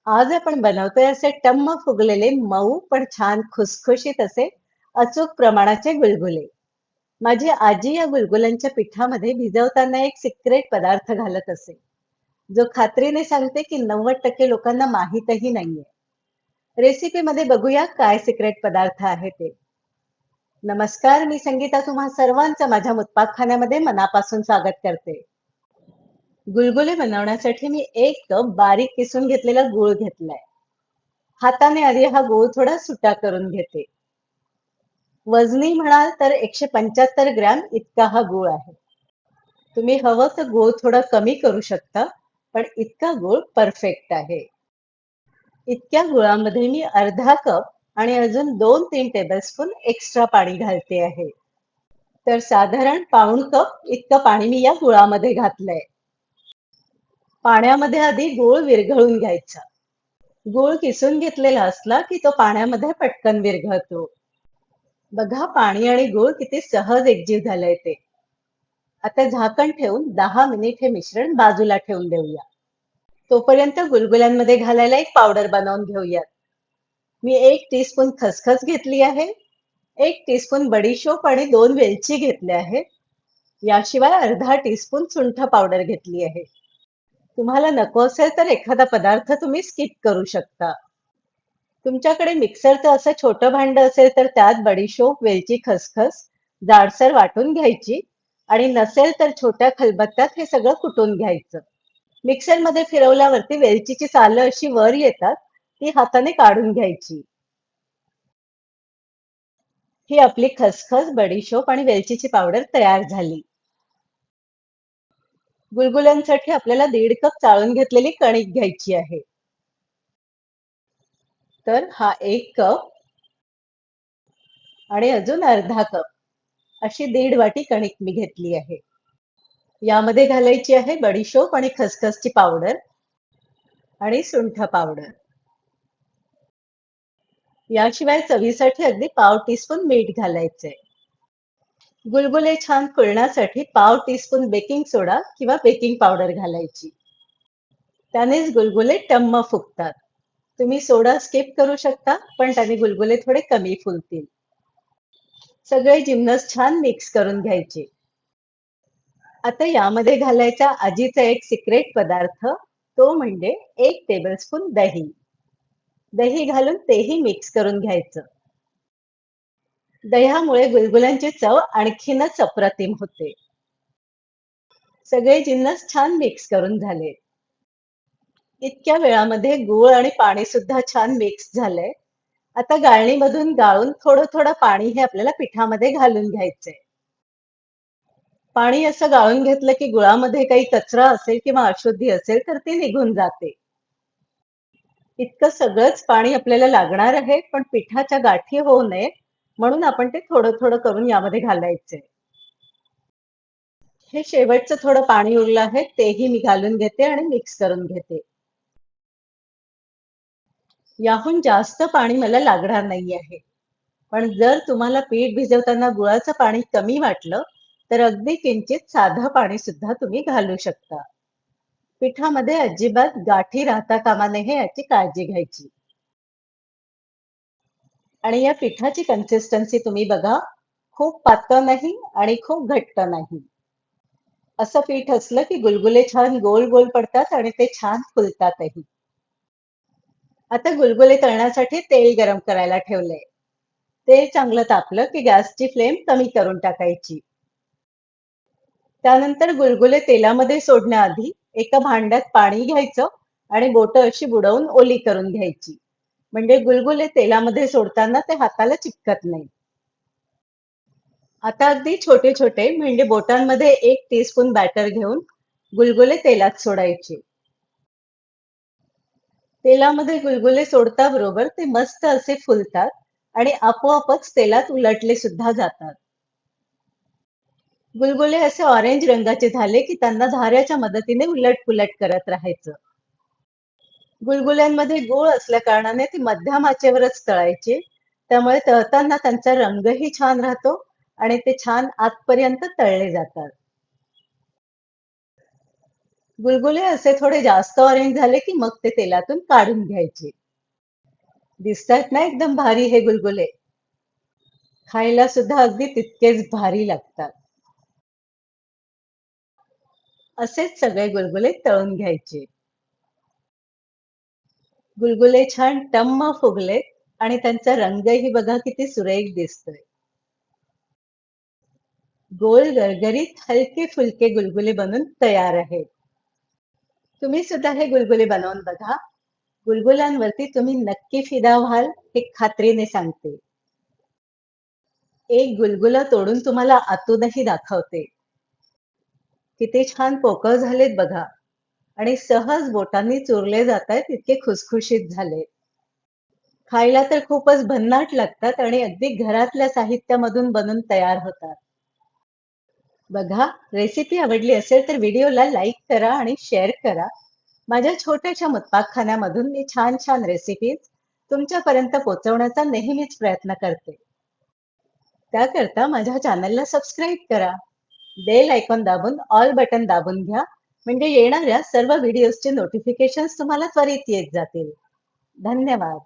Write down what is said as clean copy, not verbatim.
आज आपण बनवतोय असे टम्म फुगलेले मऊ पण छान खुसखुशीत असे अचूक प्रमाणाचे गुलगुले. माझी आजी या गुलगुल्यांच्या पिठामध्ये भिजवताना एक सिक्रेट पदार्थ घालत असे, जो खात्रीने सांगते की 90% लोकांना माहीतही नाहीये. रेसिपीमध्ये बघूया काय सिक्रेट पदार्थ आहे ते. नमस्कार, मी संगीता तुम्हा सर्वांचं माझ्या मुतपाकखान्यामध्ये मनापासून स्वागत करते. गुलगुले बनवण्यासाठी मी 1 कप बारीक किसून घेतलेला गूळ घेतलाय. हाताने आधी हा गूळ थोडा सुटा करून घेते. वजनी म्हणाल तर 175 ग्रॅम इतका हा गूळ आहे. तुम्ही हवं तर गूळ थोडा कमी करू शकता, पण इतका गूळ परफेक्ट आहे. इतक्या गुळामध्ये मी अर्धा कप आणि अजून 2-3 टेबलस्पून एक्स्ट्रा पाणी घालते आहे. तर साधारण पाऊण कप इतकं पाणी मी या गुळामध्ये घातलंय. पाण्यामध्ये आधी गूळ विरघळून घ्यायचा. गूळ किसून घेतलेला असला की तो पाण्यामध्ये पटकन विरघळतो. बघा पाणी आणि गूळ किती सहज एकजीव झालंय ते. आता झाकण ठेवून 10 मिनिट हे मिश्रण बाजूला ठेवून देऊया. तोपर्यंत गुलगुल्यांमध्ये घालायला एक पावडर बनवून घेऊयात. मी 1 टीस्पून खसखस घेतली आहे, 1 टीस्पून बडीशोप आणि 2 वेलची घेतल्या आहेत. याशिवाय अर्धा टीस्पून सुंठ पावडर घेतली आहे. तुम्हाला नको असेल तर एखादा पदार्थ तुम्ही स्किप करू शकता. तुमच्याकडे मिक्सरचं असं छोटं भांड असेल तर त्यात बडीशोप, वेलची, खसखस जाडसर वाटून घ्यायची आणि नसेल तर छोट्या खलबत्त्यात हे सगळं कुटून घ्यायचं. मिक्सरमध्ये फिरवल्यावरती वेलचीची सालं अशी वर येतात, ती हाताने काढून घ्यायची. ही आपली खसखस, बडीशोप आणि वेलचीची पावडर तयार झाली. गुलगुल्यांसाठी आपल्याला 1.5 कप चाळून घेतलेली कणिक घ्यायची आहे. तर हा 1 कप आणि अजून अर्धा कप अशी 1.5 वाटी कणिक मी घेतली आहे. यामध्ये घालायची आहे बडीशोप आणि खसखसची पावडर आणि सुंठ पावडर. याशिवाय चवीसाठी अगदी पाव टीस्पून मीठ घालायचंय. गुलगुले छान फुलण्यासाठी पाव टीस्पून बेकिंग सोडा किंवा बेकिंग पावडर घालायची. त्यानेच गुलगुले टम्म फुगतात. तुम्ही सोडा स्किप करू शकता, पण त्याने गुलगुले थोडे कमी फुलतील. सगळे जिन्नस छान मिक्स करून घ्यायचे. आता यामध्ये घालायचा आजीचा एक सिक्रेट पदार्थ, तो म्हणजे 1 टेबलस्पून दही. दही घालून तेही मिक्स करून घ्यायचं. दह्यामुळे गुलगुल्यांची चव आणखीनच अप्रतिम होते. सगळे जिन्नस छान मिक्स करून झाले. इतक्या वेळामध्ये गूळ आणि पाणी सुद्धा छान मिक्स झालंय. आता गाळणीमधून गाळून थोडं थोडं पाणी हे आपल्याला पिठामध्ये घालून घ्यायचंय. पाणी असं गाळून घेतलं की गुळामध्ये काही कचरा असेल किंवा अशुद्धी असेल तर ती निघून जाते. इतकं सगळंच पाणी आपल्याला लागणार आहे, पण पिठाच्या गाठी होऊ नये म्हणून आपण ते थोडं थोडं करून यामध्ये घालायचंय. हे शेवटचं थोडं पाणी उरलं आहे तेही मी घालून घेते आणि मिक्स करून घेते. याहून जास्त पाणी मला लागणार नाही आहे. पण जर तुम्हाला पीठ भिजवताना गुळाचं पाणी कमी वाटलं, तर अगदी किंचित साधं पाणी सुद्धा तुम्ही घालू शकता. पिठामध्ये अजिबात गाठी राहता कामा नये याची काळजी घ्यायची. आणि या पिठाची कन्सिस्टन्सी तुम्ही बघा, खूप पातळ नाही आणि खूप घट्ट नाही. असं पीठ असलं की गुलगुले छान गोल गोल पडतात आणि ते छान फुलतातही. आता गुलगुले तळण्यासाठी तेल गरम करायला ठेवलंय. तेल चांगलं तापलं की गॅसची फ्लेम कमी करून टाकायची. त्यानंतर गुलगुले तेलामध्ये सोडण्याआधी एका भांड्यात पाणी घ्यायचं आणि बोटं अशी बुडवून ओली करून घ्यायची. म्हणजे गुलगुले तेलामध्ये सोडताना ते हाताला चिपकत नाही. आता अगदी छोटे छोटे म्हणजे बोटांमध्ये 1 टीस्पून बॅटर घेऊन गुलगुले तेलात सोडायचे. तेलामध्ये गुलगुले सोडता बरोबर ते मस्त असे फुलतात आणि आपोआपच तेलात उलटले सुद्धा जातात. गुलगुले असे ऑरेंज रंगाचे झाले की त्यांना धाऱ्याच्या मदतीने उलट पुलट करत राहायचं. गुलगुल्यांमध्ये गूळ असल्या कारणाने ती मध्यम आचेवरच तळायची. त्यामुळे तळताना त्यांचा रंगही छान राहतो आणि ते छान आतपर्यंत तळले जातात. गुलगुले असे थोडे जास्त ऑरेंज झाले की मग ते तेलातून काढून घ्यायचे. दिसतायत ना एकदम भारी हे गुलगुले. खायला सुद्धा अगदी तितकेच भारी लागतात. असेच सगळे गुलगुले तळून घ्यायचे. गुलगुले छान टम्म फुगलेत आणि त्यांचा रंगही बघा किती सुरेख दिसतोय. गोल गरगरीत हलके फुलके गुलगुले बनून तयार आहेत. तुम्ही सुद्धा हे गुलगुले बनवून बघा. गुलगुलांवरती तुम्ही नक्की फिदा व्हाल हे खात्रीने सांगते. एक गुलगुला तोडून तुम्हाला आतूनही दाखवते. किती छान पोकळ झालेत बघा आणि सहज बोटांनी चुरले जातायत इतके खुसखुशीत झाले. खायला तर खूपच भन्नाट लागतात आणि अगदी घरातल्या साहित्यामधून बनून तयार होतात. बघा, रेसिपी आवडली असेल तर व्हिडिओला लाईक करा आणि शेअर करा. माझ्या छोट्याशा मुत्पाकखान्यामधून मी छान-छान रेसिपीज तुमच्यापर्यंत पोहोचवण्याचा नेहमीच प्रयत्न करते. त्याकरता माझ्या चॅनलला सबस्क्राईब करा. बेल आयकॉन दाबून ऑल बटन दाबून घ्या. म्हणजे येणाऱ्या सर्व व्हिडिओजचे नोटिफिकेशन्स तुम्हाला त्वरित येत जातील. धन्यवाद.